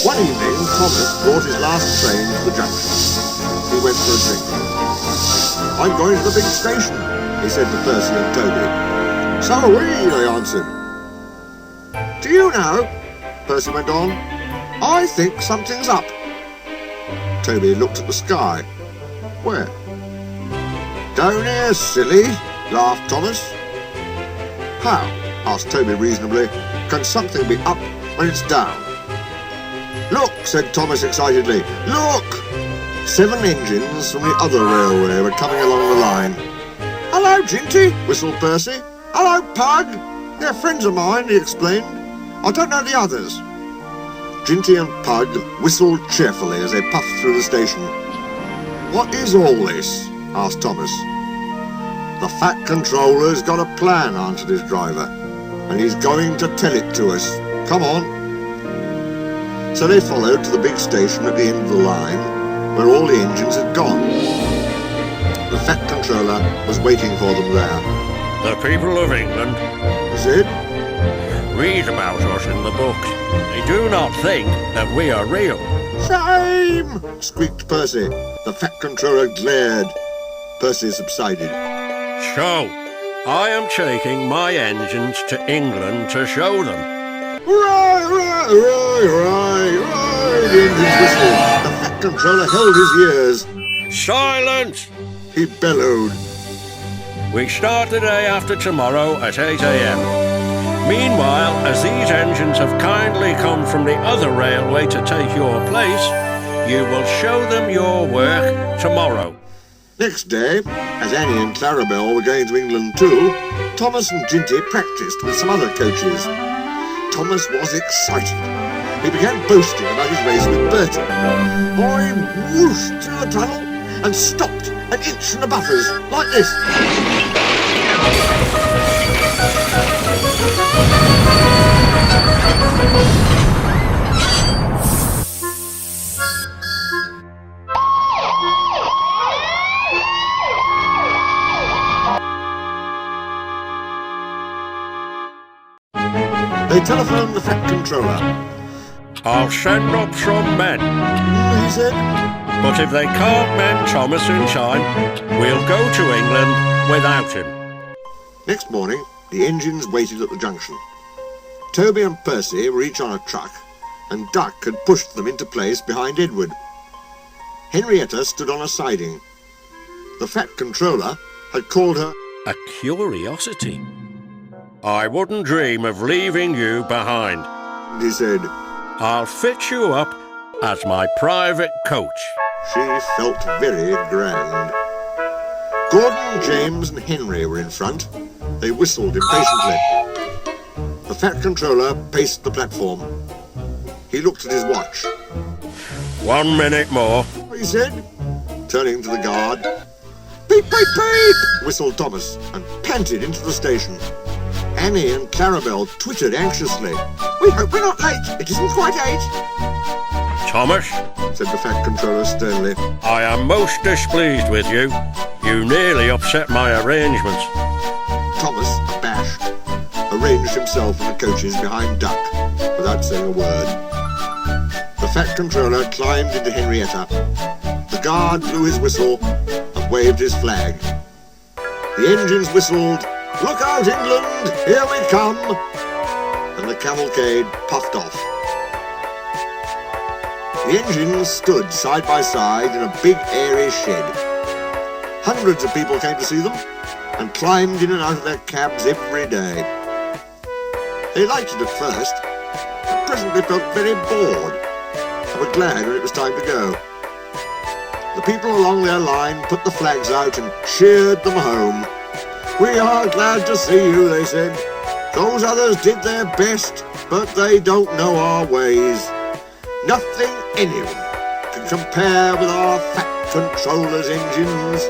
One evening, Thomas brought his last train to the junction. He went for a drink. "I'm going to the big station," he said to Percy and Toby. "So are we," they answered. "Do you know," Percy went on, "I think something's up." Toby looked at the sky. "Where?" "Down here, silly," laughed Thomas. "How?" asked Toby reasonably. "Can something be up when it's down?" "Look," said Thomas excitedly. "Look!" 7 engines from the other railway were coming along the line. "Hello, Ginty," whistled Percy. "Hello, Pug. They're friends of mine," he explained. "I don't know the others." Ginty and Pug whistled cheerfully as they puffed through the station. "What is all this?" asked Thomas. "The Fat Controller's got a plan," answered his driver, "and he's going to tell it to us. Come on." So they followed to the big station at the end of the line, where all the engines had gone. The Fat Controller was waiting for them there. "The people of England He said, read about us in the books. They do not think that we are real." "Shame!" squeaked Percy. The Fat Controller glared. Percy subsided. "So, I am taking my engines to England to show them." "Hooray, hooray, hooray, hooray, hooray!" The engines whistled. The Fat Controller held his ears. "Silence! He bellowed. We start the day after tomorrow at 8 a.m. Meanwhile, as these engines have kindly come from the other railway to take your place, you will show them your work tomorrow." Next day, as Annie and Clarabelle were going to England too, Thomas and Ginty practised with some other coaches. Thomas was excited. He began boasting about his race with Bertie. "I whooshed through the tunnel and stopped an inch from the buffers, like this." They telephoned the Fat Controller. "I'll send up some men, He said, but if they can't mend Thomas in time, we'll go to England without him." Next morning, the engines waited at the junction. Toby and Percy were each on a truck, and Duck had pushed them into place behind Edward. Henrietta stood on a siding. The Fat Controller had called her A curiosity. "I wouldn't dream of leaving you behind. he said. I'll fit you up as my private coach." She felt very grand. Gordon, James and Henry were in front. They whistled impatiently. The Fat Controller paced the platform. He looked at his watch. 1 minute more. He said, turning to the guard. "Beep, beep, beep!" whistled Thomas, and panted into the station. Annie and Clarabelle twittered anxiously. "We hope we're not late. It isn't quite 8. "Thomas, said the Fat Controller sternly. I am most displeased with you. You nearly upset my arrangements." Thomas, abashed, arranged himself in the coaches behind Duck, without saying a word. The Fat Controller climbed into Henrietta. The guard blew his whistle and waved his flag. The engines whistled, "Look out, England! Here we come!" And the cavalcade puffed off. The engines stood side by side in a big airy shed. Hundreds of people came to see them and climbed in and out of their cabs every day. They liked it at first, but presently felt very bored and were glad when it was time to go. The people along their line put the flags out and cheered them home. "We are glad to see you," they said. "Those others did their best, but they don't know our ways. Nothing anywhere can compare with our Fat Controller's engines."